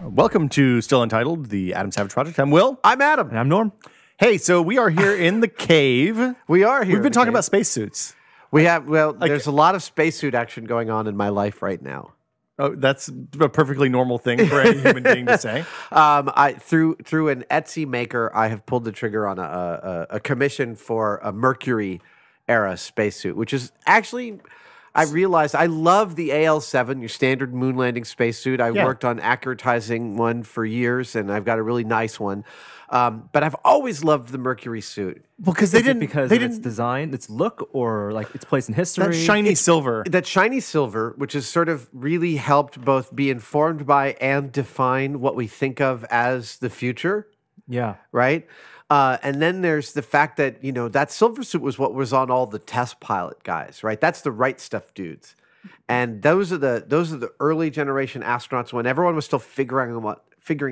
Welcome to Still Untitled, the Adam Savage Project. I'm Will. I'm Adam. And I'm Norm. Hey, so we are here in the cave. We are here. We've been talking about spacesuits. We have, well, there's a lot of spacesuit action going on in my life right now. Oh, that's a perfectly normal thing for any human being to say. Through an Etsy maker, I have pulled the trigger on a commission for a Mercury era spacesuit, which is actually, I realized I love the AL-7, your standard moon landing spacesuit. I worked on accuratizing one for years, and I've got a really nice one. But I've always loved the Mercury suit. Well, because they didn't because of its design, its look, or like its place in history. That shiny silver. That shiny silver, which has sort of really helped both be informed by and define what we think of as the future. Yeah. Right? And then there's the fact that, you know, that silver suit was what was on all the test pilot guys, right? That's the right stuff dudes. And those are the early generation astronauts when everyone was still figuring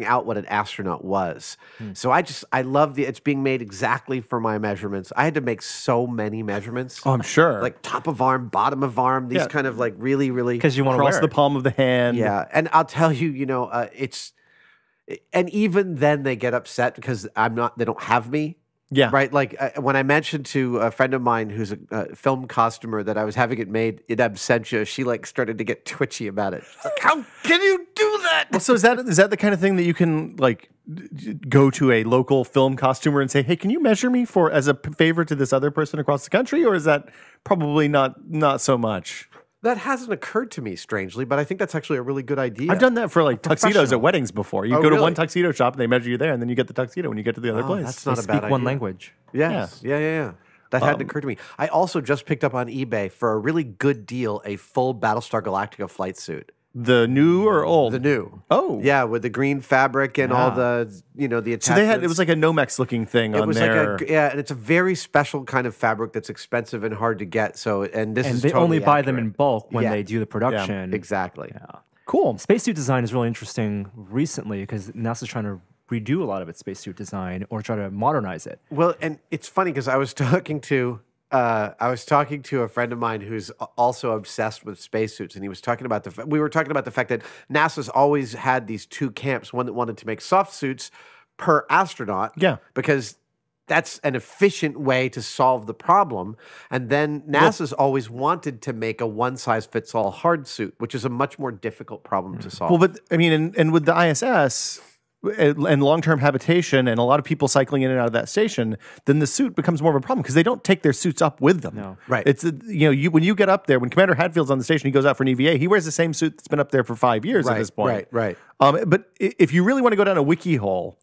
out what an astronaut was. So I love it's being made exactly for my measurements. I had to make so many measurements. Oh, I'm sure. Like top of arm, bottom of arm, these kind of like really, because you want to cross the palm of the hand. Yeah. And I'll tell you, you know, and even then they get upset because they don't have me. Yeah. Right. Like when I mentioned to a friend of mine who's a film costumer that I was having it made in absentia, she like started to get twitchy about it. She's like, how can you do that? Well, so is that the kind of thing that you can like go to a local film costumer and say, hey, can you measure me as a favor to this other person across the country? Or is that probably not so much? That hasn't occurred to me, strangely, but I think that's actually a really good idea. I've done that for like tuxedos at weddings before. You go to one tuxedo shop and they measure you there, and then you get the tuxedo when you get to the other place. That's not a bad idea. Speak one language. Yes. Yeah. That hadn't occurred to me. I also just picked up on eBay for a really good deal a full Battlestar Galactica flight suit. The new or old? The new. Oh. Yeah, with the green fabric and all the, the attachments. So it was like a Nomex looking thing on there. And it's a very special kind of fabric that's expensive and hard to get. So, and they totally only buy them in bulk when they do the production. Yeah, exactly. Yeah. Cool. Spacesuit design is really interesting recently because NASA's trying to redo a lot of its spacesuit design or try to modernize it. Well, and it's funny because I was talking to a friend of mine who's also obsessed with spacesuits, and he was talking about we were talking about the fact that NASA's always had these two camps, one that wanted to make soft suits per astronaut, because that's an efficient way to solve the problem, and then NASA's always wanted to make a one-size-fits-all hard suit, which is a much more difficult problem to solve. Well, but I mean, and with the ISS and long-term habitation and a lot of people cycling in and out of that station, then the suit becomes more of a problem because they don't take their suits up with them. No. Right. It's, when you get up there, when Commander Hadfield's on the station, he goes out for an EVA, he wears the same suit that's been up there for 5 years at this point. Right. But if you really want to go down a wiki hole,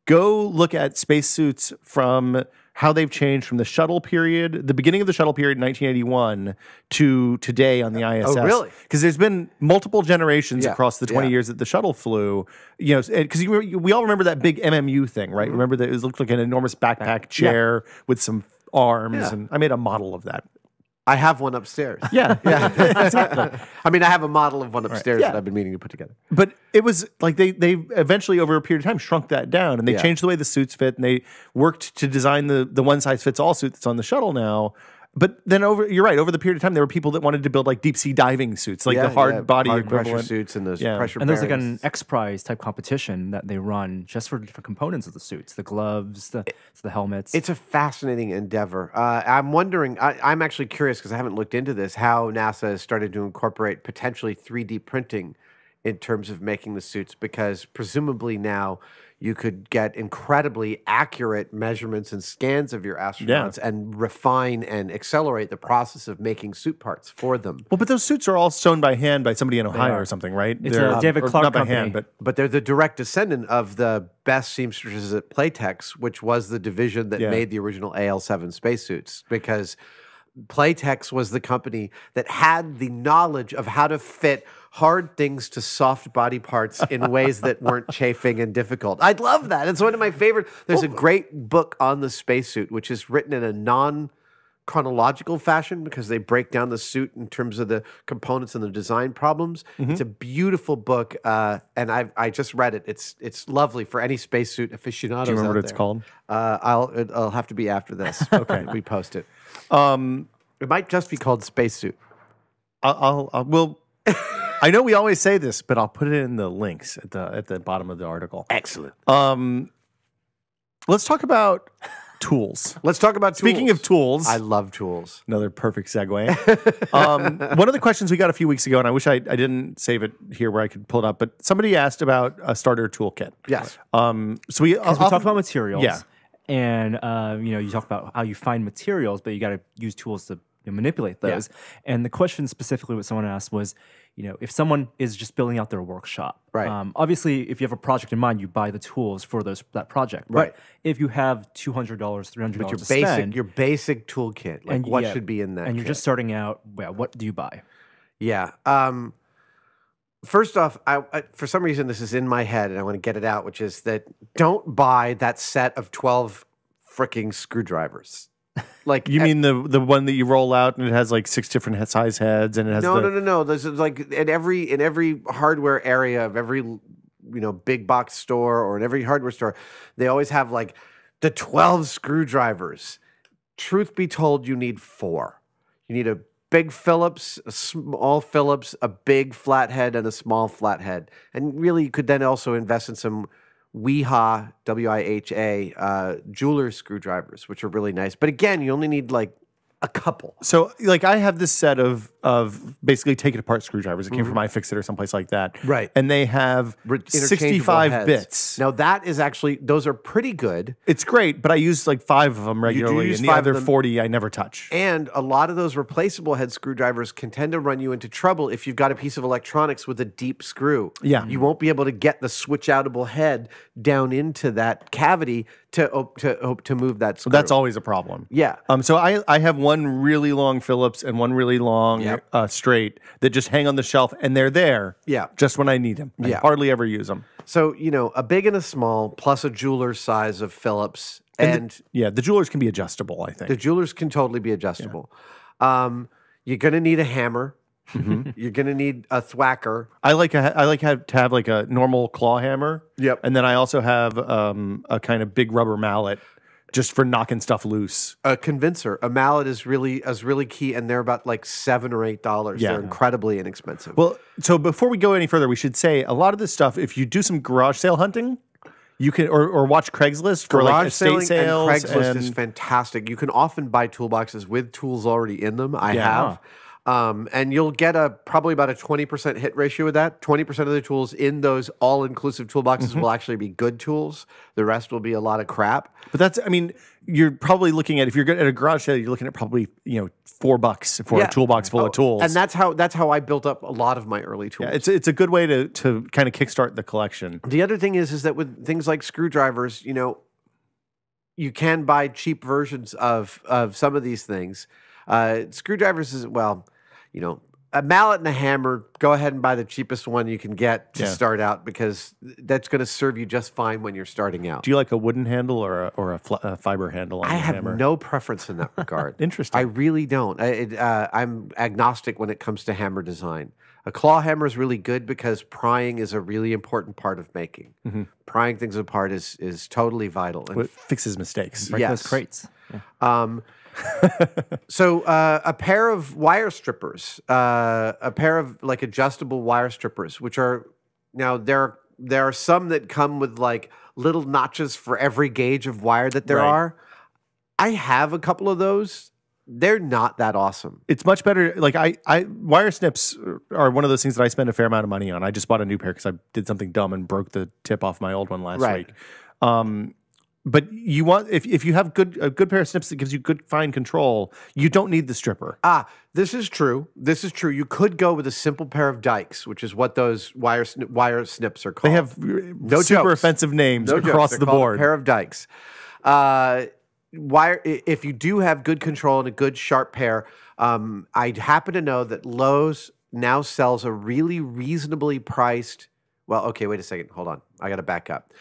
go look at spacesuits from how they've changed from the shuttle period, the beginning of the shuttle period in 1981 to today on the ISS. Oh, really? Because there's been multiple generations across the 20 years that the shuttle flew. You know, because we all remember that big MMU thing, right? Remember that it looked like an enormous backpack chair with some arms, and I made a model of that. I have one upstairs. Yeah, exactly. I mean, I have a model of one upstairs that I've been meaning to put together. But it was like they eventually, over a period of time, shrunk that down, and they changed the way the suits fit, and they worked to design the one-size-fits-all suit that's on the shuttle now. But then you're right, over the period of time, there were people that wanted to build like deep-sea diving suits, like the hard body equivalent. Pressure suits and those pressure And there's like bearings. an X Prize type competition that they run just for different components of the suits, the gloves, the helmets. It's a fascinating endeavor. I'm wondering, I'm actually curious because I haven't looked into this, how NASA has started to incorporate potentially 3D printing in terms of making the suits, because presumably now you could get incredibly accurate measurements and scans of your astronauts and refine and accelerate the process of making suit parts for them. Well, but those suits are all sewn by hand by somebody in Ohio or something, right? It's a David Clark not by company. hand, But they're the direct descendant of the best seamstresses at Playtex, which was the division that made the original AL-7 spacesuits, because Playtex was the company that had the knowledge of how to fit hard things to soft body parts in ways that weren't chafing and difficult. I love that. It's one of my favorite. There's a great book on the spacesuit, which is written in a non-chronological fashion because they break down the suit in terms of the components and the design problems. It's a beautiful book, and I just read it. It's lovely for any spacesuit aficionados. Do you remember out what it's there. called? I'll have to be after this. Okay. We post it. It might just be called Spacesuit. We'll I know we always say this, but I'll put it in the links at the bottom of the article. Excellent. Let's talk about tools. Let's talk about tools. Speaking of tools, I love tools. another perfect segue. One of the questions we got a few weeks ago, and I wish I didn't save it here where I could pull it up, but somebody asked about a starter toolkit. Yes. So we talked about materials. Yeah. And you talk about how you find materials, but you got to use tools to manipulate those. Yeah. And the question specifically what someone asked was, if someone is just building out their workshop, right? Obviously, if you have a project in mind, you buy the tools for that project. Right. But if you have $200, $300 to spend, your basic toolkit, like what should be in that, and you're just starting out, what do you buy? Yeah. First off, I for some reason this is in my head, and I want to get it out, which is that don't buy that set of 12 freaking screwdrivers. Like you mean the one that you roll out and it has like 6 different size heads and it has no. There's like in every hardware area of every big box store or in every hardware store, they always have like the 12 screwdrivers. Truth be told, you need 4. You need a big Phillips, a small Phillips, a big flathead, and a small flathead. And really, you could then also invest in some Wiha, W-I-H-A, jeweler's screwdrivers, which are really nice. But again, you only need like a couple. So, like, I have this set of basically take it apart screwdrivers. It came from iFixit or someplace like that. Right. And they have 65 bits. Now, that is actually, those are pretty good. It's great, but I use like 5 of them regularly. use and the 5 other of them. 40 I never touch. And a lot of those replaceable head screwdrivers can tend to run you into trouble if you've got a piece of electronics with a deep screw. Yeah. You won't be able to get the switch-outable head down into that cavity to move that screw. That's always a problem. Yeah. So I have one really long Phillips and one really long straight that just hang on the shelf, and they're there just when I need them. I hardly ever use them. So, a big and a small plus a jeweler's size of Phillips. And the jewelers can be adjustable, I think. The jewelers can totally be adjustable. Yeah. You're going to need a hammer. You're going to need a thwacker. I like to have like a normal claw hammer. Yep. And then I also have a kind of big rubber mallet just for knocking stuff loose. A convincer. A mallet is really key, and they're about like $7 or $8. Yeah. They're incredibly inexpensive. Well, so before we go any further, we should say a lot of this stuff, if you do some garage sale hunting, you can or watch Craigslist for like estate sales. And Craigslist is fantastic. You can often buy toolboxes with tools already in them. I have. And you'll get probably about a 20% hit ratio with that. 20% of the tools in those all-inclusive toolboxes will actually be good tools. The rest will be a lot of crap. But you're probably looking at, if you're at a garage sale, you're looking at probably, $4 for a toolbox full of tools. And that's how I built up a lot of my early tools. Yeah, it's a good way to kind of kickstart the collection. The other thing is that with things like screwdrivers, you can buy cheap versions of some of these things. Screwdrivers is, a mallet and a hammer, go ahead and buy the cheapest one you can get to start out, because that's going to serve you just fine when you're starting out. Do you like a wooden handle or a fiber handle on your hammer? I have no preference in that regard. Interesting. I really don't. I'm agnostic when it comes to hammer design. A claw hammer is really good because prying is a really important part of making. Prying things apart is totally vital. And it fixes mistakes. Break those crates. Yeah. So a pair of wire strippers, a pair of like adjustable wire strippers, which are now there are some that come with like little notches for every gauge of wire that there are. I have a couple of those. They're not that awesome. It's much better. Like wire snips are one of those things that I spend a fair amount of money on. I just bought a new pair because I did something dumb and broke the tip off my old one last week. But you want, if you have a good pair of snips that gives you good fine control, you don't need the stripper. This is true. This is true. You could go with a simple pair of dikes, which is what those wire snips are called. They have super offensive names across the board. A pair of dikes. If you do have good control and a good sharp pair, I happen to know that Lowe's now sells a really reasonably priced. Well, okay, wait a second. Hold on. I got to back up.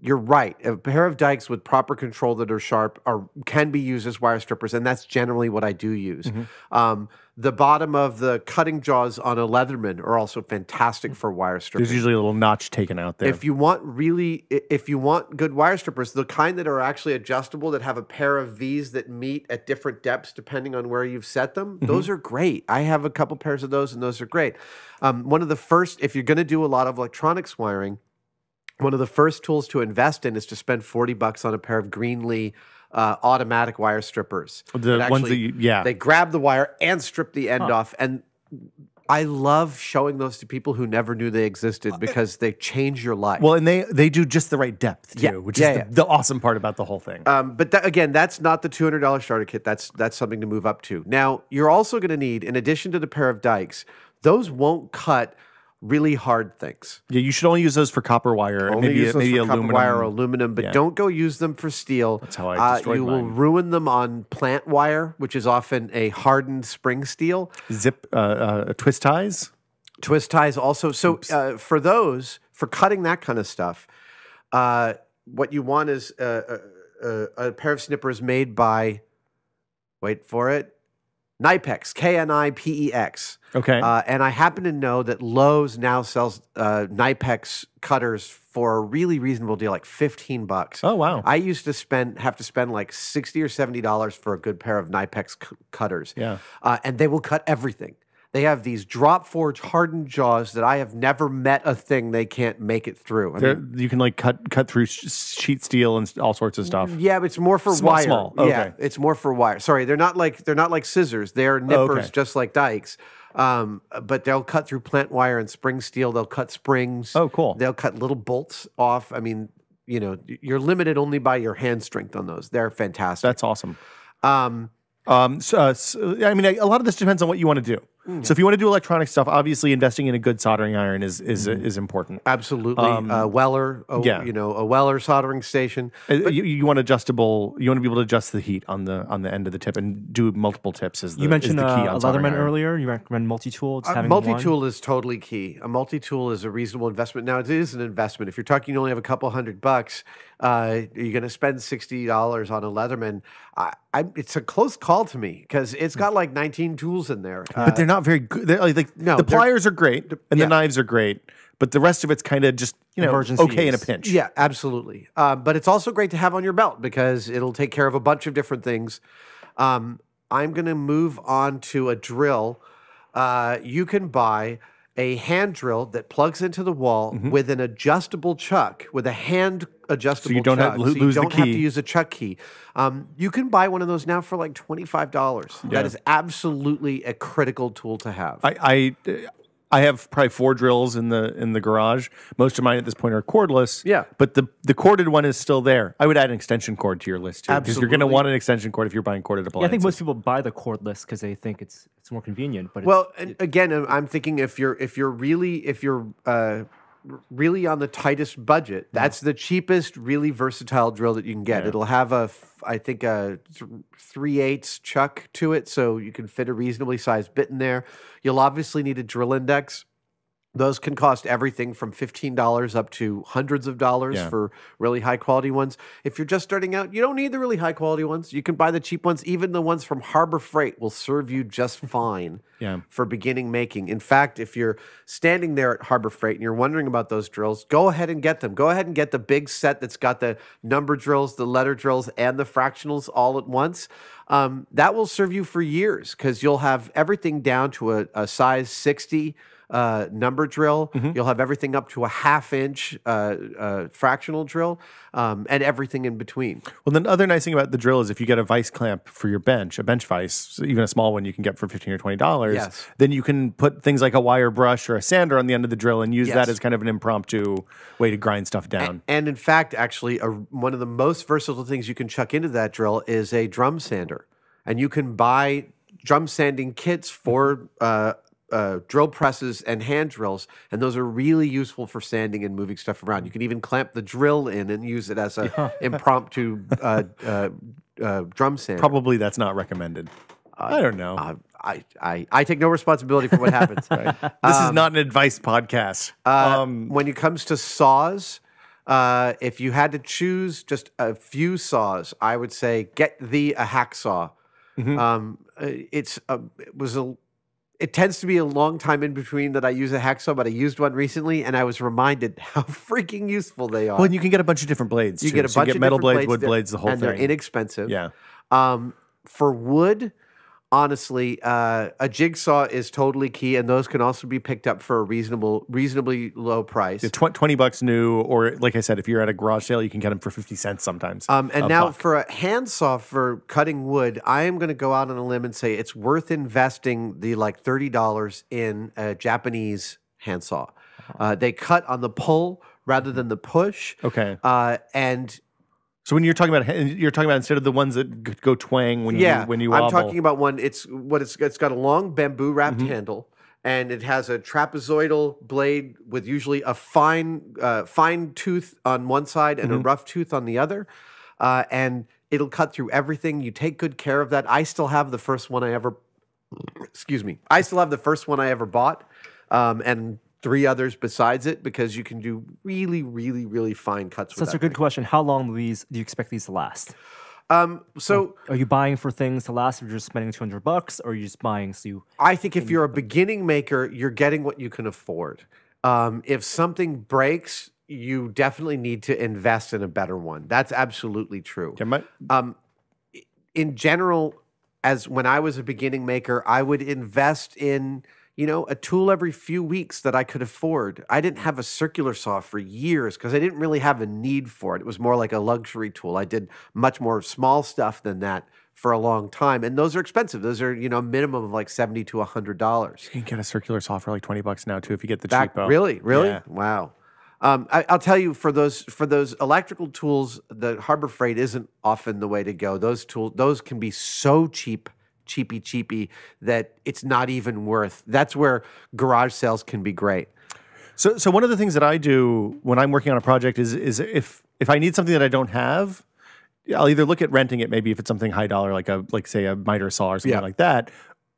you're right. A pair of dikes with proper control that are sharp can be used as wire strippers, and that's generally what I do use. The bottom of the cutting jaws on a Leatherman are also fantastic for wire stripping. There's usually a little notch taken out there. If you want good wire strippers, the kind that are actually adjustable, that have a pair of V's that meet at different depths depending on where you've set them, those are great. I have a couple pairs of those, and those are great. One of the first, if you're going to do a lot of electronics wiring, one of the first tools to invest in is to spend $40 on a pair of Greenlee automatic wire strippers. The ones that they grab the wire and strip the end off. And I love showing those to people who never knew they existed because they change your life. Well, and they do just the right depth too, which is the awesome part about the whole thing. But again, that's not the $200 starter kit. That's something to move up to. Now, you're also going to need, in addition to the pair of dikes, those won't cut really hard things. Yeah, you should only use those for copper wire, and maybe aluminum. Copper wire or aluminum, but don't go use them for steel. That's how I destroyed You mine. will ruin them on plant wire, which is often a hardened spring steel. Twist ties. Twist ties also. So for cutting that kind of stuff, what you want is a pair of snippers made by, wait for it, Knipex, Knipex. Okay. And I happen to know that Lowe's now sells Knipex cutters for a really reasonable deal, like $15. Oh, wow. I used to have to spend like $60 or $70 for a good pair of Knipex cutters. Yeah. And they will cut everything. They have these drop forge hardened jaws that I have never met a thing they can't make it through. You can like cut through sheet steel and all sorts of stuff. Yeah, but it's more for wire. Small. Okay. Yeah, it's more for wire. Sorry, they're not like scissors. They're nippers, just like dikes. But they'll cut through plant wire and spring steel. They'll cut springs. Oh, cool. They'll cut little bolts off. I mean, you're limited only by your hand strength on those. They're fantastic. That's awesome. I mean, a lot of this depends on what you want to do. So if you want to do electronic stuff, obviously investing in a good soldering iron is important. Absolutely. A Weller soldering station. You want adjustable. You want to be able to adjust the heat on the end of the tip and do multiple tips. You mentioned the key on a Leatherman earlier. You recommend multi-tool. Multi-tool is totally key. A multi-tool is a reasonable investment. Now, it is an investment. If you're talking, you only have a couple $100. You're going to spend $60 on a Leatherman. It's a close call to me because it's got like 19 tools in there. But they're not very good. The pliers are great and the knives are great, but the rest of it's kind of just okay in a pinch. Yeah, absolutely. But it's also great to have on your belt because it'll take care of a bunch of different things. I'm going to move on to a drill. You can buy a hand drill that plugs into the wall with an adjustable chuck, with a hand adjustable chuck. So you don't have to use a chuck key. You can buy one of those now for like $25. That is absolutely a critical tool to have. I have probably 4 drills in the garage. Most of mine at this point are cordless. Yeah. But the corded one is still there. I would add an extension cord to your list too. Because you're going to want an extension cord if you're buying corded appliances. Yeah, I think most people buy the cordless because they think it's more convenient. But again, I'm thinking if you're really on the tightest budget, that's the cheapest, really versatile drill that you can get. It'll have a 3/8 chuck to it, so you can fit a reasonably sized bit in there. You'll obviously need a drill index. Those can cost everything from $15 up to hundreds of dollars for really high quality ones. If you're just starting out, you don't need the really high quality ones. You can buy the cheap ones. Even the ones from Harbor Freight will serve you just fine for beginning making. In fact, if you're standing there at Harbor Freight and you're wondering about those drills, go ahead and get them. Go ahead and get the big set that's got the number drills, the letter drills, and the fractionals all at once. That will serve you for years because you'll have everything down to a size 60 number drill. You'll have everything up to a 1/2 inch fractional drill, and everything in between. Well, the other nice thing about the drill is if you get a vice clamp for your bench, a bench vice, so even a small one you can get for $15 or $20, then you can put things like a wire brush or a sander on the end of the drill and use that as kind of an impromptu way to grind stuff down. And in fact, actually, one of the most versatile things you can chuck into that drill is a drum sander. And you can buy drum sanding kits for drill presses and hand drills, and those are really useful for sanding and moving stuff around. You can even clamp the drill in and use it as an impromptu drum sander. Probably that's not recommended. I don't know. I take no responsibility for what happens. This is not an advice podcast. When it comes to saws, if you had to choose just a few saws, I would say get thee a hacksaw. It tends to be a long time in between that I use a hacksaw, but I used one recently, and I was reminded how freaking useful they are. Well, and you can get a bunch of different blades. You get a bunch of metal different blades, wood blades, the whole and thing. they're inexpensive. Yeah. For wood, honestly, a jigsaw is totally key, and those can also be picked up for a reasonably low price. $20 new, or like I said, if you're at a garage sale, you can get them for 50 cents sometimes. And now for a handsaw for cutting wood, I am going to go out on a limb and say it's worth investing the like $30 in a Japanese handsaw. They cut on the pull rather than the push. Okay. And so when you're talking about instead of the ones that go twang when you wobble. I'm talking about one. It's got a long bamboo wrapped handle, and it has a trapezoidal blade with usually a fine tooth on one side and a rough tooth on the other, and it'll cut through everything. You take good care of that. I still have the first one I ever. Excuse me. I still have the first one I ever bought, and 3 others besides it, because you can do really, really, really fine cuts. So that's a good question. How long do you expect these to last? So are you buying for things to last if you're just spending $200, or are you just buying so you? I think if you're a beginning maker, you're getting what you can afford. If something breaks, you definitely need to invest in a better one. That's absolutely true. In general, as when I was a beginning maker, I would invest in a tool every few weeks that I could afford. I didn't have a circular saw for years because I didn't really have a need for it. It was more like a luxury tool. I did much more small stuff than that for a long time, and those are expensive. Those are a minimum of like $70 to $100. You can get a circular saw for like $20 now too if you get the cheapo. Really? Yeah. Wow. I'll tell you, for those electrical tools, the Harbor Freight isn't often the way to go. Those can be so cheapy that it's not even worth. That's where garage sales can be great. So one of the things that I do when I'm working on a project is if I need something that I don't have, I'll either look at renting it, maybe if it's something high dollar like say a miter saw or something like that.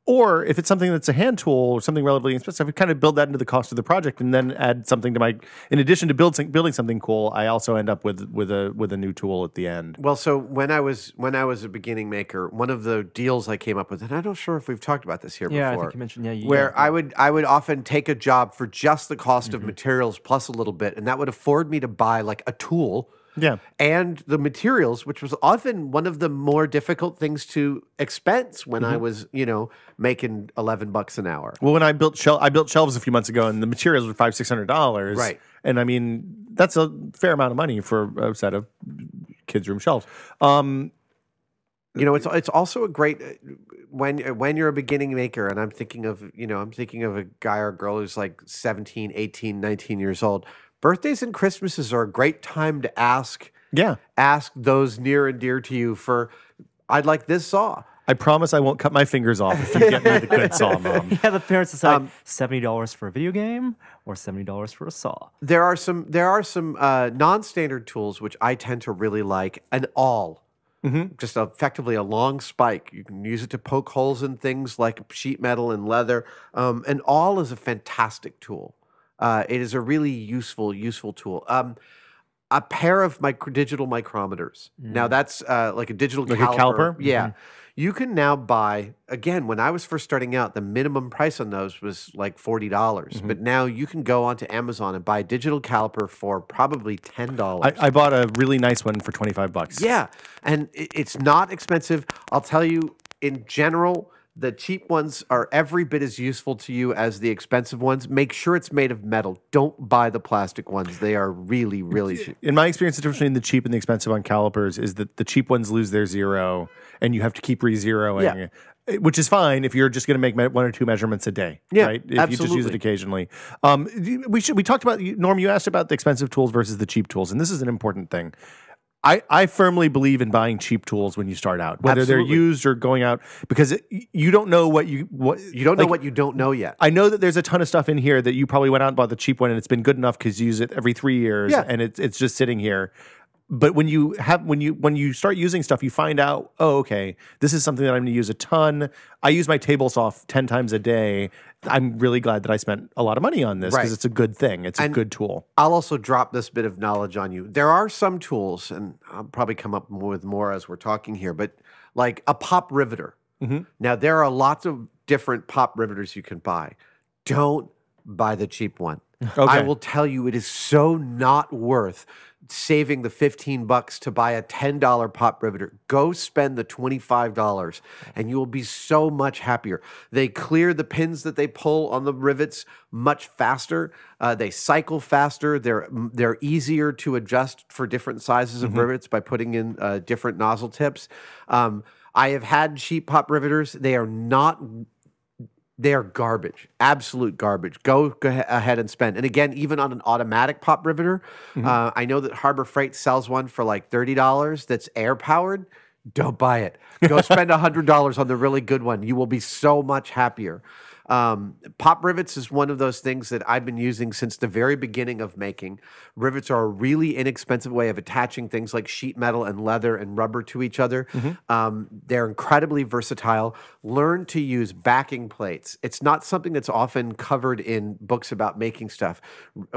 Or if it's something that's a hand tool or something relatively expensive, I kind of build that into the cost of the project and then add something to in addition to building something cool, I also end up with a new tool at the end. Well, so when I was a beginning maker, one of the deals I came up with, and I'm not sure if we've talked about this here before. Yeah, I think you mentioned, where I would often take a job for just the cost of materials plus a little bit, and that would afford me to buy like a tool. Yeah. And the materials, which was often one of the more difficult things to expense when I was, making $11 an hour. Well, when I built shelves a few months ago, and the materials were $500-600. Right. And I mean, that's a fair amount of money for a set of kids' room shelves. It's also a great when you're a beginning maker, and I'm thinking of a guy or girl who's like 17, 18, 19 years old. Birthdays and Christmases are a great time to ask those near and dear to you for, I'd like this saw. I promise I won't cut my fingers off if you get me the good saw, Mom. Yeah, the parents decide $70 for a video game or $70 for a saw. There are some non-standard tools which I tend to really like. An awl, just effectively a long spike. You can use it to poke holes in things like sheet metal and leather. An awl is a fantastic tool. It is a really useful tool. A pair of digital micrometers. Now that's like a digital like caliper. A caliper? Yeah. You can now buy, again, when I was first starting out, the minimum price on those was like $40. But now you can go onto Amazon and buy a digital caliper for probably $10. I bought a really nice one for $25. Yeah. And it's not expensive. I'll tell you, in general, the cheap ones are every bit as useful to you as the expensive ones. Make sure it's made of metal. Don't buy the plastic ones. They are really, really cheap. In my experience, the difference between the cheap and the expensive on calipers is that the cheap ones lose their zero, and you have to keep re-zeroing, which is fine if you're just going to make 1 or 2 measurements a day. Yeah, right? If absolutely. you just use it occasionally. We talked about, Norm, you asked about the expensive tools versus the cheap tools, and this is an important thing. I firmly believe in buying cheap tools when you start out, whether they're used or going out, because you don't know what you don't know what you don't know yet. I know that there's a ton of stuff in here that you probably went out and bought the cheap one, and it's been good enough because you use it every 3 years, and it's just sitting here. But when you start using stuff, you find out, oh, okay, this is something that I'm going to use a ton. I use my table saw 10 times a day. I'm really glad that I spent a lot of money on this because it's a good thing. It's a good tool. I'll also drop this bit of knowledge on you. There are some tools, and I'll probably come up with more as we're talking here, but like a pop riveter. Now, there are lots of different pop riveters you can buy. Don't buy the cheap one. I will tell you, it is so not worth saving the $15 to buy a $10 pop riveter. Go spend the $25 and you will be so much happier. They clear the pins that they pull on the rivets much faster. They cycle faster. They're easier to adjust for different sizes of rivets by putting in different nozzle tips. I have had cheap pop riveters. They are garbage, absolute garbage. Go ahead and spend. And again, even on an automatic pop riveter, I know that Harbor Freight sells one for like $30 that's air powered. Don't buy it. Go spend $100 on the really good one. You will be so much happier. Pop rivets is one of those things that I've been using since the very beginning of making. Rivets are a really inexpensive way of attaching things like sheet metal and leather and rubber to each other. They're incredibly versatile. Learn to use backing plates. It's not something that's often covered in books about making stuff.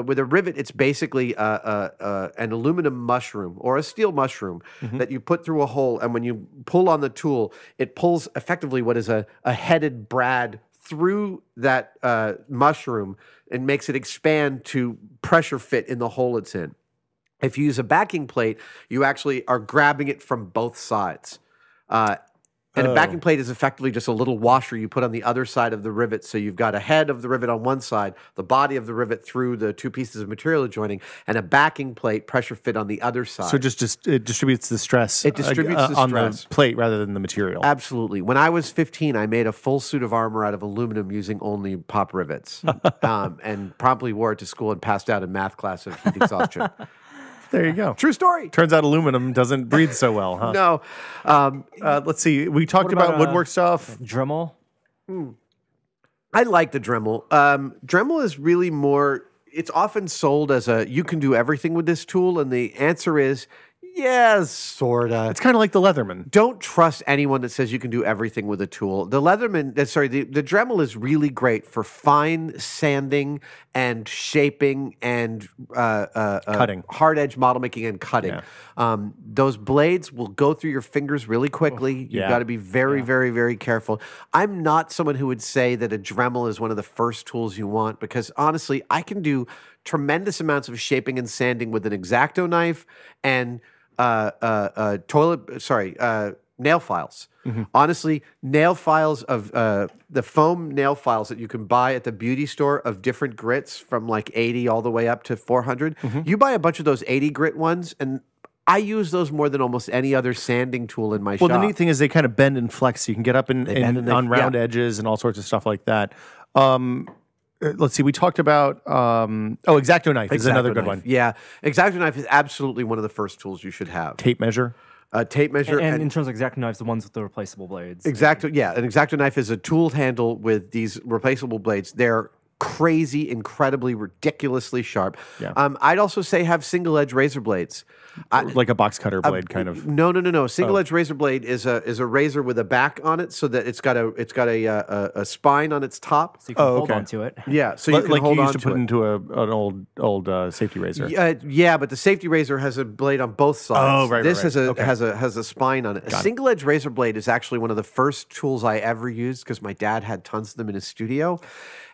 With a rivet, it's basically an aluminum mushroom or a steel mushroom that you put through a hole, and when you pull on the tool, it pulls effectively what is a headed brad through that mushroom and makes it expand to pressure fit in the hole it's in. If you use a backing plate, you actually are grabbing it from both sides. And a backing plate is effectively just a little washer you put on the other side of the rivet. So you've got a head of the rivet on one side, the body of the rivet through the two pieces of material adjoining, and a backing plate pressure fit on the other side. So it distributes the stress. It distributes the on stress. The plate rather than the material. Absolutely. When I was 15, I made a full suit of armor out of aluminum using only pop rivets, and promptly wore it to school and passed out in math class of heat exhaustion. There you go. True story. Turns out aluminum doesn't breathe so well, huh? No. Let's see. We talked about woodwork stuff. Dremel? I like the Dremel. Dremel is really more, it's often sold as you can do everything with this tool, and the answer is, yeah, sorta. It's kind of like the Leatherman. Don't trust anyone that says you can do everything with a tool. The Leatherman, the Dremel is really great for fine sanding and shaping and cutting, hard edge model making and cutting. Yeah. Those blades will go through your fingers really quickly. You've got to be very, very, very careful. I'm not someone who would say that a Dremel is one of the first tools you want, because honestly, I can do tremendous amounts of shaping and sanding with an Exacto knife and nail files. Honestly, nail files of the foam nail files that you can buy at the beauty store of different grits from like 80 all the way up to 400. You buy a bunch of those 80 grit ones, and I use those more than almost any other sanding tool in my shop. Well, the neat thing is they kind of bend and flex. So you can get up on round edges and all sorts of stuff like that. Let's see. We talked about Exacto Knife is another good one. Yeah, Exacto Knife is absolutely one of the first tools you should have. Tape measure. Tape measure. And in terms of Exacto Knives, the ones with the replaceable blades. Exacto, yeah. An Exacto Knife is a tool handle with these replaceable blades. They're crazy, incredibly, ridiculously sharp. Yeah. I'd also say have single edge razor blades. Like a box cutter blade, kind of. No. Single edge razor blade is a razor with a back on it, so that it's got a spine on its top, so you can hold onto it. Yeah, so you can hold on to it. Like you used to put into an old safety razor. Yeah, but the safety razor has a blade on both sides. Oh, right. This has a spine on it. A single edge razor blade is actually one of the first tools I ever used, because my dad had tons of them in his studio.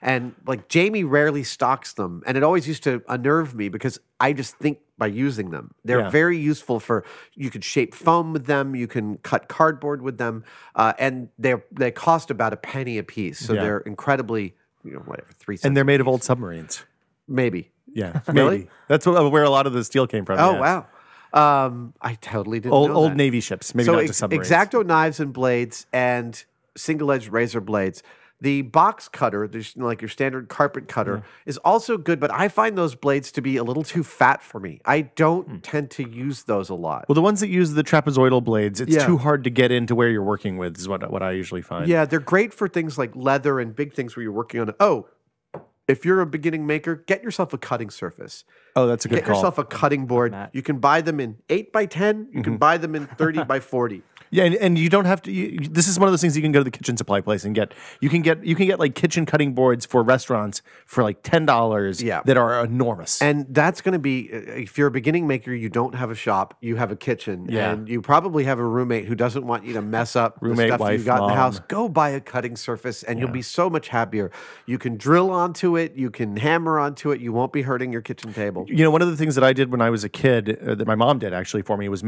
And like Jamie rarely stocks them. And it always used to unnerve me, because I just think by using them, they're very useful for, you could shape foam with them, you can cut cardboard with them, and they cost about a penny a piece. So they're incredibly, 3 cents. And they're made of old submarines. Maybe. Yeah. Really? Maybe. That's where a lot of the steel came from. Oh, wow. I totally didn't know old that. Navy ships, maybe not just submarines. Exacto knives and blades and single-edge razor blades. The box cutter, like your standard carpet cutter, is also good, but I find those blades to be a little too fat for me. I don't tend to use those a lot. Well, the ones that use the trapezoidal blades, it's too hard to get into where you're working with, is what I usually find. Yeah, they're great for things like leather and big things where you're working on. Oh, If you're a beginning maker, get yourself a cutting surface. Oh, that's a good Get call. yourself a cutting board. Matt. You can buy them in 8x10. You can buy them in 30x40. Yeah, and you don't have to. This is one of those things you can go to the kitchen supply place and get. You can get like kitchen cutting boards for restaurants for like $10. Yeah. That are enormous. And that's going to be, if you're a beginning maker, you don't have a shop, you have a kitchen, Yeah. and you probably have a roommate who doesn't want you to mess up the Roommate, stuff that you wife, got in the mom. house. Go buy a cutting surface, and you'll be so much happier. You can drill onto it, you can hammer onto it, you won't be hurting your kitchen table. You know, one of the things that I did when I was a kid, that my mom did actually for me, was took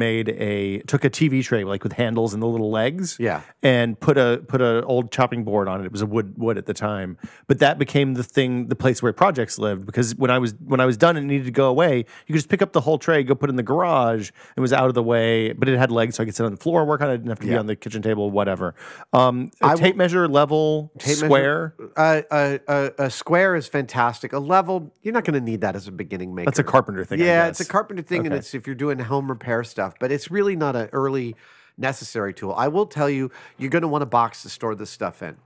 a TV tray like with handles and the little legs, and put a old chopping board on it. It was a wood at the time, but that became the place where projects lived, because when I was done and it needed to go away, you could just pick up the whole tray, go put it in the garage. It was out of the way, but it had legs, so I could sit on the floor and work on it. I didn't have to be on the kitchen table, whatever. A tape measure, level, square. A square is fantastic. A level, you're not going to need that as a beginning maker. That's a carpenter thing. I Yeah, guess. it's a carpenter thing, and it's if you're doing home repair stuff, but it's really not an early necessary tool. I will tell you, you're going to want a box to store this stuff in.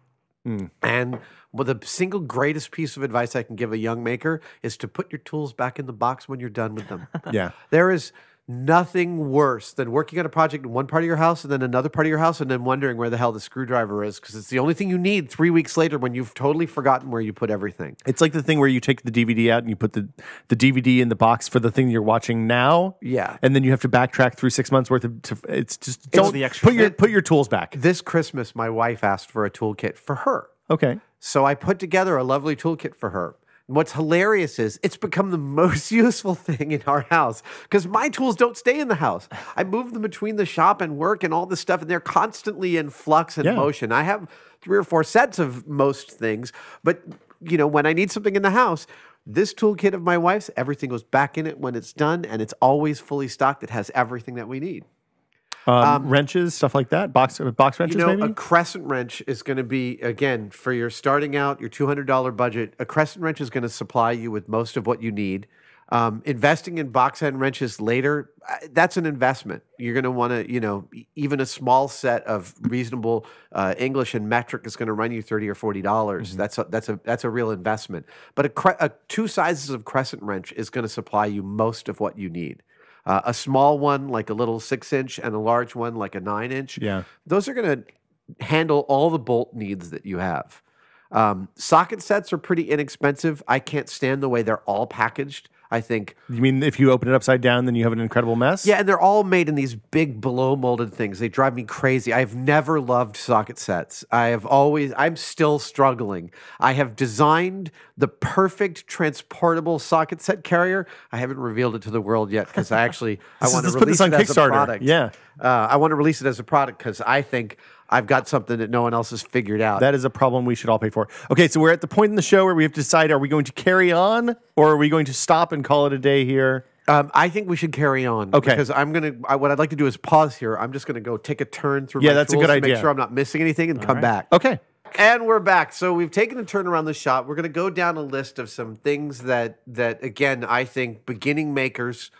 And the single greatest piece of advice I can give a young maker is to put your tools back in the box when you're done with them. Yeah. There is nothing worse than working on a project in one part of your house and then another part of your house and then wondering where the hell the screwdriver is, because it's the only thing you need 3 weeks later when you've totally forgotten where you put everything. It's like the thing where you take the DVD out and you put the DVD in the box for the thing you're watching now. Yeah. And then you have to backtrack through 6 months worth of. It's just don't the extra put your tools back. This Christmas, my wife asked for a toolkit for her. Okay. So I put together a lovely toolkit for her. And what's hilarious is it's become the most useful thing in our house, because my tools don't stay in the house. I move them between the shop and work and all this stuff, and they're constantly in flux and motion. I have 3 or 4 sets of most things, but when I need something in the house, this toolkit of my wife's, everything goes back in it when it's done, and it's always fully stocked. It has everything that we need. Wrenches, stuff like that. Box wrenches, maybe. A crescent wrench is going to be, again, for your starting out, your $200 budget. A crescent wrench is going to supply you with most of what you need. Investing in box end wrenches later, that's an investment. You're going to want to, even a small set of reasonable English and metric is going to run you $30 or $40. That's a real investment. But 2 sizes of crescent wrench is going to supply you most of what you need. A small one, like a little 6-inch, and a large one, like a 9-inch. Yeah. Those are going to handle all the bolt needs that you have. Socket sets are pretty inexpensive. I can't stand the way they're all packaged. I think. You mean if you open it upside down, then you have an incredible mess? Yeah, and they're all made in these big blow molded things. They drive me crazy. I've never loved socket sets. I'm still struggling. I have designed the perfect transportable socket set carrier. I haven't revealed it to the world yet because I want to release it as a product. Yeah. I want to release it as a product because I think I've got something that no one else has figured out. That is a problem we should all pay for. Okay, so we're at the point in the show where we have to decide, are we going to carry on or are we going to stop and call it a day here? I think we should carry on. Okay. Because what I'd like to do is pause here. I'm just going to go take a turn through my that's a tools good to idea. make sure I'm not missing anything and come back. Okay. And we're back. So we've taken a turn around the shop. We're going to go down a list of some things that again, I think beginning makers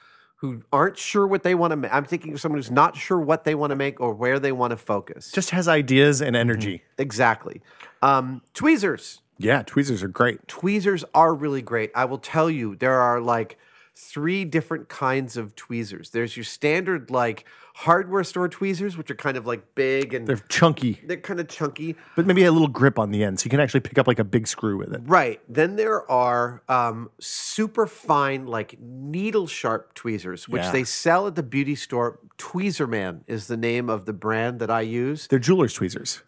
who aren't sure what they want to make. I'm thinking of someone who's not sure what they want to make or where they want to focus. Just has ideas and energy. Exactly. Tweezers. Yeah, tweezers are great. Tweezers are really great. I will tell you, there are like 3 different kinds of tweezers. There's your standard like hardware store tweezers, which are kind of like big and They're chunky, they're kind of chunky. but maybe a little grip on the end, so you can actually pick up like a big screw with it. Right. Then there are super fine, like needle sharp tweezers, which they sell at the beauty store. Tweezerman is the name of the brand that I use. They're jeweler's tweezers.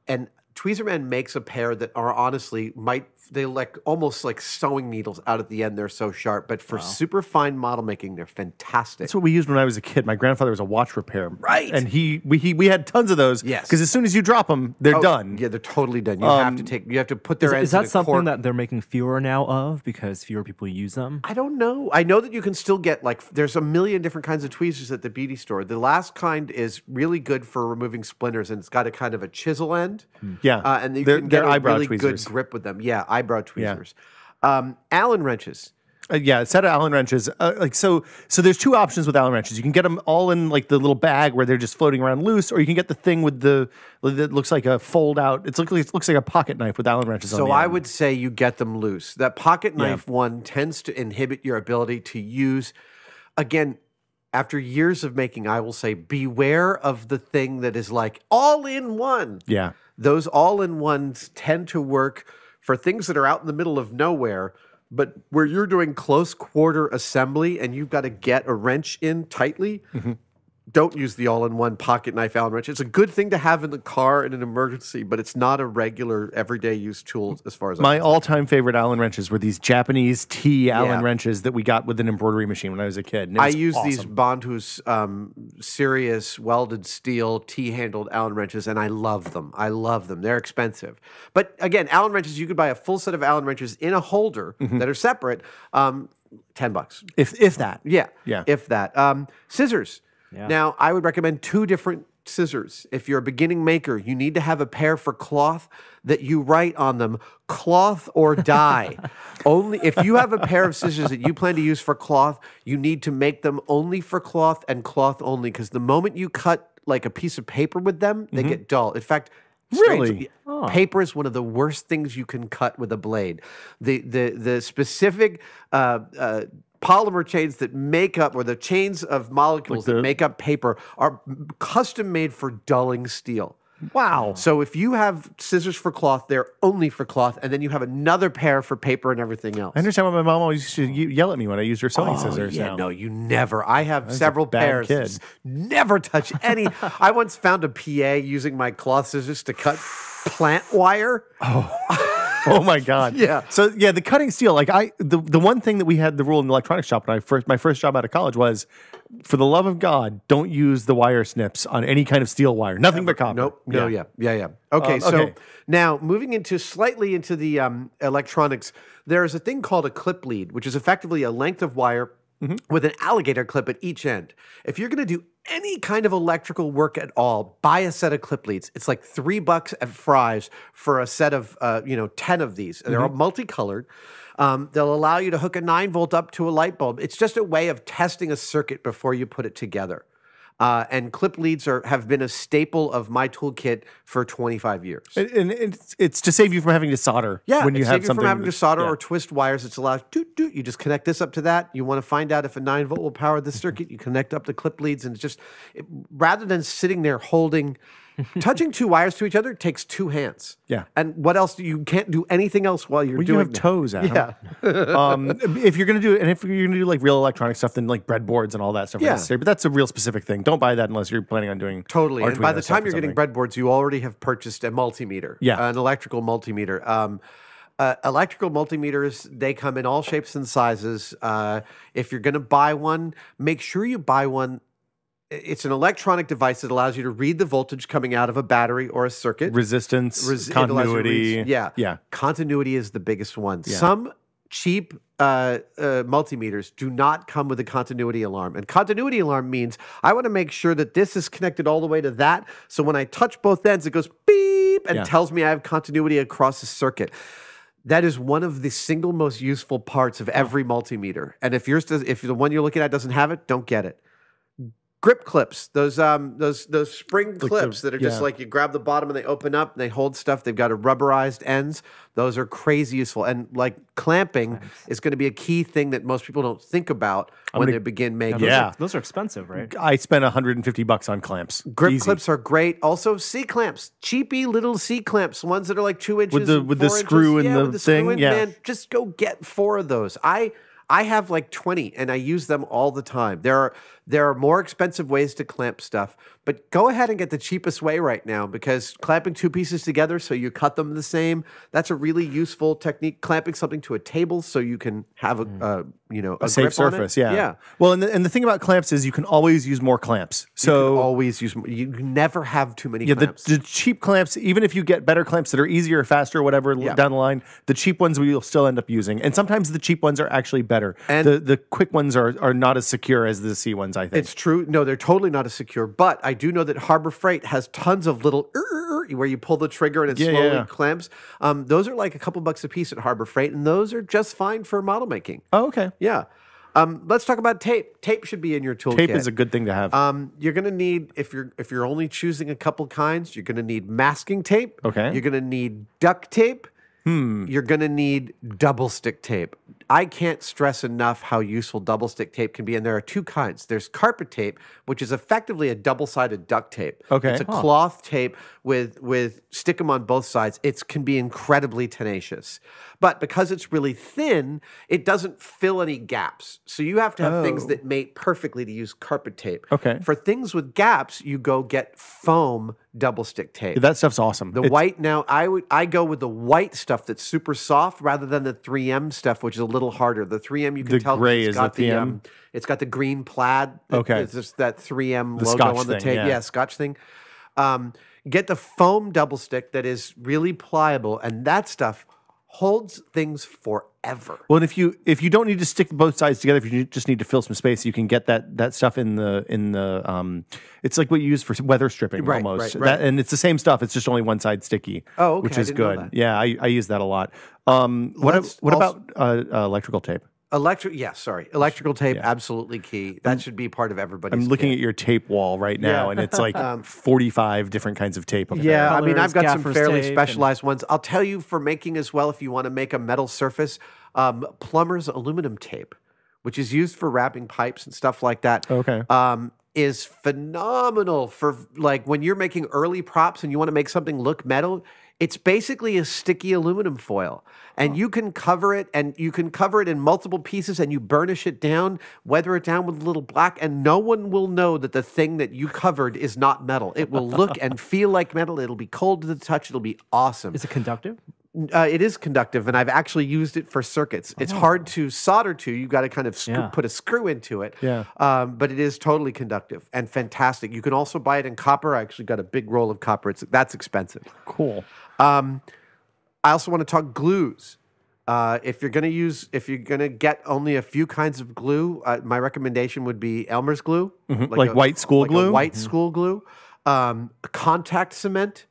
And Tweezerman makes a pair that are honestly they like almost like sewing needles out at the end. They're so sharp, but for super fine model making, they're fantastic. That's what we used when I was a kid. My grandfather was a watch repair. Right. And we had tons of those. Yes. Because as soon as you drop them, they're done. Yeah, they're totally done. You have to put their ends Is that in a something cork. that they're making fewer now of because fewer people use them? I don't know. I know that you can still get there's a million different kinds of tweezers at the beauty store. The last kind is really good for removing splinters, and it's got a kind of a chisel end. Yeah. And you They're can get a eyebrow really tweezers. good grip with them. Yeah, eyebrow tweezers. Allen wrenches. Yeah, a set of Allen wrenches. So there's two options with Allen wrenches. You can get them all in like the little bag where they're just floating around loose, or you can get the thing with that looks like a fold out. It looks like a pocket knife with Allen wrenches on the end. So I would say you get them loose. That pocket knife one tends to inhibit your ability to use, again, after years of making, I will say, beware of the thing that is like all in one. Yeah. Those all in ones tend to work for things that are out in the middle of nowhere. But where you're doing close quarter assembly and you've got to get a wrench in tightly, don't use the all-in-one pocket knife Allen wrench. It's a good thing to have in the car in an emergency, but it's not a regular everyday use tool as far as my all-time favorite Allen wrenches were these Japanese T Allen wrenches that we got with an embroidery machine when I was a kid. And I use these Bondhus Sirius welded steel T-handled Allen wrenches, and I love them. I love them. They're expensive. But again, Allen wrenches, you could buy a full set of Allen wrenches in a holder that are separate, $10. If that. Yeah. Yeah. If that. Scissors. Yeah. Now, I would recommend two different scissors. If you're a beginning maker, you need to have a pair for cloth that you write on them, cloth or die. Only if you have a pair of scissors that you plan to use for cloth, you need to make them only for cloth and cloth only, because the moment you cut like a piece of paper with them, they get dull. In fact, Really? paper is one of the worst things you can cut with a blade. The specific polymer chains that make up, or the chains of molecules that make up paper, are custom made for dulling steel. Wow. So if you have scissors for cloth, they're only for cloth, and then you have another pair for paper and everything else. I understand why my mom always used to yell at me when I used her sewing scissors. Yeah, no, you never. I have several bad pairs. kid. Never touch any. I once found a PA using my cloth scissors to cut plant wire. Oh my God. Yeah. So yeah, the cutting steel, like the one thing that we had the rule in the electronics shop when my first job out of college was, for the love of God, don't use the wire snips on any kind of steel wire. Nothing but copper. Nope. No, yeah. Okay, so now moving slightly into the electronics, there is a thing called a clip lead, which is effectively a length of wire with an alligator clip at each end. If you're going to do any kind of electrical work at all, buy a set of clip leads. It's like $3 at Fry's for a set of 10 of these. They're all multicolored. They'll allow you to hook a 9-volt up to a light bulb. It's just a way of testing a circuit before you put it together. And clip leads have been a staple of my toolkit for 25 years. And it's to save you from having to solder. Yeah, when you have you something from having to solder or twist wires. It's allowed. You just connect this up to that. You want to find out if a 9-volt will power this circuit. You connect up the clip leads, and it's just rather than sitting there touching two wires to each other takes two hands. Yeah. And what else? You can't do anything else while you're doing you have that. toes, Adam. Yeah. If you're gonna do like real electronic stuff, then like breadboards and all that stuff are necessary. But that's a real specific thing. Don't buy that unless you're planning on doing Totally. And by the stuff time or you're getting breadboards, you already have purchased a multimeter. Yeah. An electrical multimeter. Electrical multimeters, they come in all shapes and sizes. If you're going to buy one, make sure you buy one. It's an electronic device that allows you to read the voltage coming out of a battery or a circuit. Resistance, continuity. Yeah. Continuity is the biggest one. Yeah. Some cheap multimeters do not come with a continuity alarm. And continuity alarm means I want to make sure that this is connected all the way to that. So when I touch both ends, it goes beep and tells me I have continuity across the circuit. That is one of the single most useful parts of every multimeter. And if the one you're looking at doesn't have it, don't get it. Grip clips, those spring clips that are just like you grab the bottom and they open up and they hold stuff. They've got a rubberized ends. Those are crazy useful. And like clamping is going to be a key thing that most people don't think about when they begin making. Those are expensive, right? I spent $150 on clamps. Grip clips are great. Also C clamps, cheapy little C clamps, ones that are like 2 inches with the screw in the thing. Man, just go get 4 of those. I have like 20 and I use them all the time. There are more expensive ways to clamp stuff, but go ahead and get the cheapest way right now, because clamping 2 pieces together so you cut them the same, that's a really useful technique. Clamping something to a table so you can have a safe surface. Yeah. Well, and the thing about clamps is you can always use more clamps. So you can always use. You never have too many. Clamps. The cheap clamps, even if you get better clamps that are easier, faster, whatever down the line, the cheap ones you'll still end up using, and sometimes the cheap ones are actually better. And the quick ones are not as secure as the C ones. I think it's true. No, they're totally not as secure. But I do know that Harbor Freight has tons of little trigger, where you pull the trigger and it slowly clamps. Those are like a couple bucks a piece at Harbor Freight, and those are just fine for model making. Oh, okay. Yeah. Let's talk about tape. Tape should be in your toolkit. Tape is a good thing to have. You're going to need, if you're only choosing a couple kinds, you're going to need masking tape. Okay. You're going to need duct tape. You're going to need double stick tape. I can't stress enough how useful double stick tape can be. And there are two kinds. There's carpet tape, which is effectively a double-sided duct tape. Okay. It's a cloth tape with stick them on both sides. It can be incredibly tenacious. But because it's really thin, it doesn't fill any gaps. So you have to have things that mate perfectly to use carpet tape. Okay. For things with gaps, you go get foam double stick tape. That stuff's awesome. The white, now I go with the white stuff that's super soft rather than the 3M stuff, which is a little harder. The 3M, you can tell gray it's is got the 3M? It's got the green plaid. Okay. It's just that 3M The logo Scotch on the thing, tape. yeah. Scotch thing. Get the foam double stick that is really pliable, and that stuff holds things forever. Well, and if you don't need to stick both sides together, if you just need to fill some space, you can get that stuff in the it's like what you use for weather stripping almost. Right. And it's the same stuff. It's just only one side sticky. Oh, okay. Which I is didn't know good. that. Yeah, I use that a lot. What about electrical tape? Electrical tape, absolutely key. That should be part of everybody's I'm looking kit. at your tape wall right now, and it's like 45 different kinds of tape. Yeah, I mean, Colors, I've got some gaffer's fairly tape, specialized ones. I'll tell you for making as well, if you want to make a metal surface, plumber's aluminum tape, which is used for wrapping pipes and stuff like that. Okay. Is phenomenal for like when you're making early props and you want to make something look metal. It's basically a sticky aluminum foil, and you can cover it, and you can cover it in multiple pieces, and you burnish it down, weather it down with a little black, and no one will know that the thing that you covered is not metal. It will look and feel like metal. It'll be cold to the touch. It'll be awesome. Is it conductive? It is conductive, and I've actually used it for circuits. It's hard to solder to. You've got to kind of put a screw into it. Yeah. But it is totally conductive and fantastic. You can also buy it in copper. I actually got a big roll of copper. That's expensive. Cool. I also want to talk glues. If you're going to get only a few kinds of glue, my recommendation would be Elmer's glue, like white school glue, a white school glue, contact cement.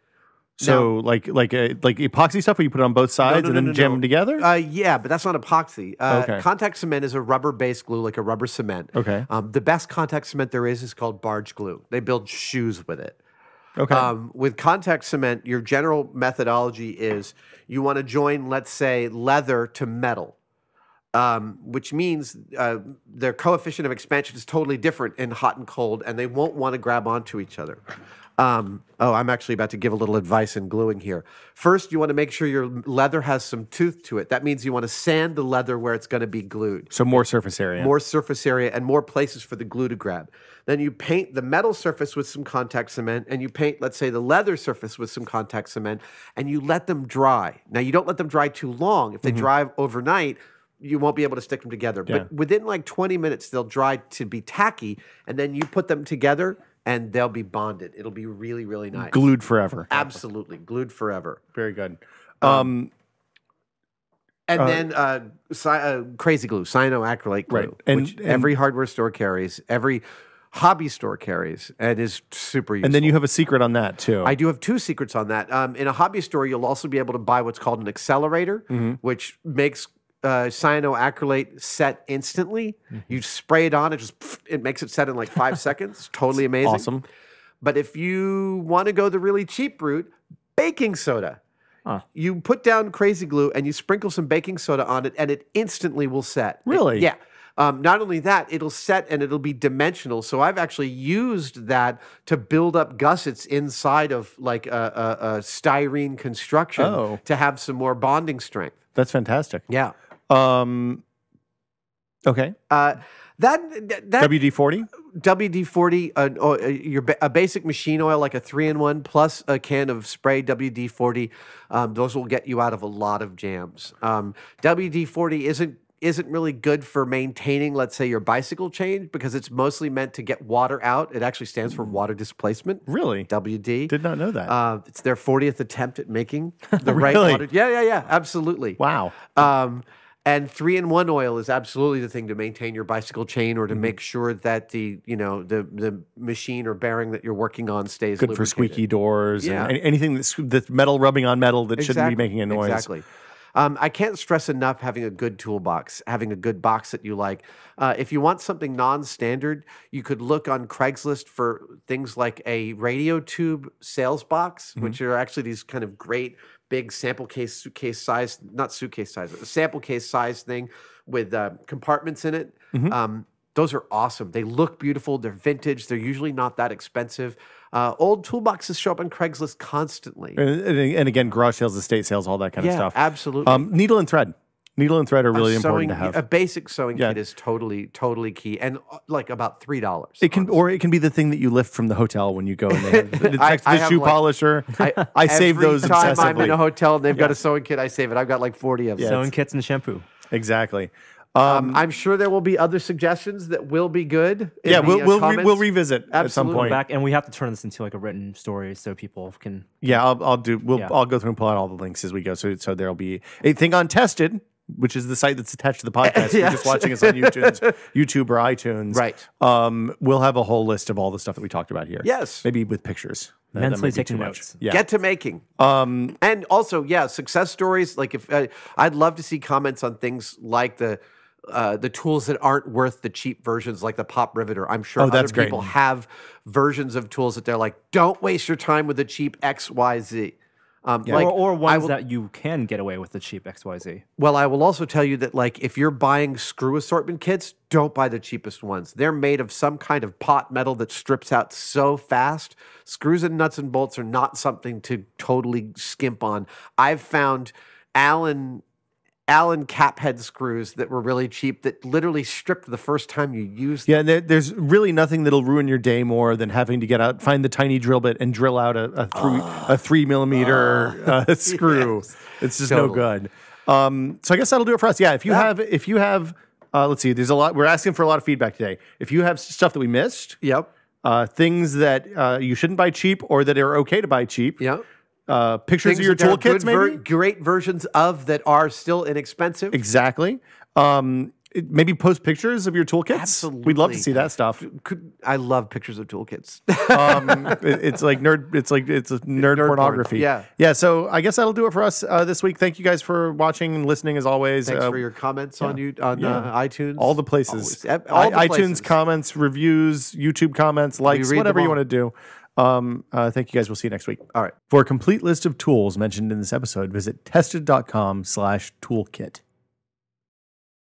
So like epoxy stuff where you put it on both sides and then jam them together? Yeah, but that's not epoxy. Okay. Contact cement is a rubber-based glue, like a rubber cement. Okay. The best contact cement there is called barge glue. They build shoes with it. Okay. With contact cement, your general methodology is you want to join, let's say, leather to metal, which means their coefficient of expansion is totally different in hot and cold, and they won't want to grab onto each other. I'm actually about to give a little advice in gluing here. First, you want to make sure your leather has some tooth to it. That means you want to sand the leather where it's going to be glued. So more surface area. More surface area and more places for the glue to grab. Then you paint the metal surface with some contact cement, and you paint, let's say, the leather surface with some contact cement, and you let them dry. Now, you don't let them dry too long. If they dry overnight, you won't be able to stick them together. Yeah. But within like 20 minutes, they'll dry to be tacky, and then you put them together, and they'll be bonded. It'll be really, really nice. Glued forever. Absolutely. Glued forever. Very good. And then crazy glue, cyanoacrylate glue, right. which every hardware store carries, every hobby store carries, and is super useful. And then you have a secret on that, too. I do have two secrets on that. In a hobby store, you'll also be able to buy what's called an accelerator, which makes cyanoacrylate set instantly. You spray it on, it makes it set in like 5 seconds. Totally amazing. Awesome. But if you want to go the really cheap route, baking soda. You put down crazy glue and you sprinkle some baking soda on it, and it instantly will set. Really? Yeah. Not only that, it'll set and it'll be dimensional. So I've actually used that to build up gussets inside of like a styrene construction to have some more bonding strength. That's fantastic. Yeah. Okay. That WD-40? WD-40, a basic machine oil like a 3-in-1 plus a can of spray WD-40. Those will get you out of a lot of jams. WD-40 isn't really good for maintaining, let's say, your bicycle chain because it's mostly meant to get water out. It actually stands for water displacement. Really? WD. Did not know that. It's their 40th attempt at making the right Really? water. Yeah, absolutely. Wow. And 3-in-1 oil is absolutely the thing to maintain your bicycle chain or to make sure that the machine or bearing that you're working on stays Good for lubricated. squeaky doors and anything that's metal rubbing on metal that shouldn't be making a noise. Exactly. I can't stress enough having a good toolbox, having a good box that you like. If you want something non-standard, you could look on Craigslist for things like a radio tube sales box, which are actually these kind of great big sample case, suitcase size, not suitcase size, but a sample case size thing with compartments in it. Those are awesome. They look beautiful. They're vintage. They're usually not that expensive. Old toolboxes show up on Craigslist constantly. And again, garage sales, estate sales, all that kind of stuff. Absolutely. Needle and thread. Needle and thread are really important to have. A basic sewing kit is totally key, and like about $3. It can be the thing that you lift from the hotel when you go. And they have the shoe polisher. I save those obsessively. Every time I'm in a hotel and they've got a sewing kit, I save it. I've got like 40 of them. Sewing kits and shampoo. Exactly. I'm sure there will be other suggestions that will be good. We'll revisit at some point. And we have to turn this into like a written story so people can. Yeah, I'll go through and pull out all the links as we go. So there'll be a thing on Tested, which is the site that's attached to the podcast. If you're just watching us on YouTube or iTunes. Right. We'll have a whole list of all the stuff that we talked about here. Yes. Maybe with pictures. Mentally taking notes. Yeah. Get to making. And also, success stories. Like I'd love to see comments on things like the tools that aren't worth the cheap versions, like the pop riveter. I'm sure other people have versions of tools that they're like, don't waste your time with the cheap XYZ. Or ones that you can get away with the cheap XYZ. Well, I will also tell you that, like, if you're buying screw assortment kits, don't buy the cheapest ones. They're made of some kind of pot metal that strips out so fast. Screws and nuts and bolts are not something to totally skimp on. I've found Allen cap head screws that were really cheap that literally stripped the first time you used them. Yeah, there's really nothing that'll ruin your day more than having to find the tiny drill bit and drill out a 3mm screw. Yes. It's just no good. So I guess that'll do it for us. Yeah, if you have let's see, there's a lot. We're asking for a lot of feedback today. If you have stuff that we missed, things that you shouldn't buy cheap or that are okay to buy cheap, pictures of your toolkits, maybe great versions of that are still inexpensive. Exactly. Maybe post pictures of your toolkits. Absolutely, we'd love to see that stuff. I love pictures of toolkits. It's like nerd. It's nerd pornography. Yeah. So I guess that'll do it for us this week. Thank you guys for watching and listening as always. Thanks for your comments on iTunes. All the places. All the iTunes places. comments, reviews, YouTube comments, likes, whatever you want to do. Thank you guys. We'll see you next week. All right. For a complete list of tools mentioned in this episode, visit tested.com/toolkit.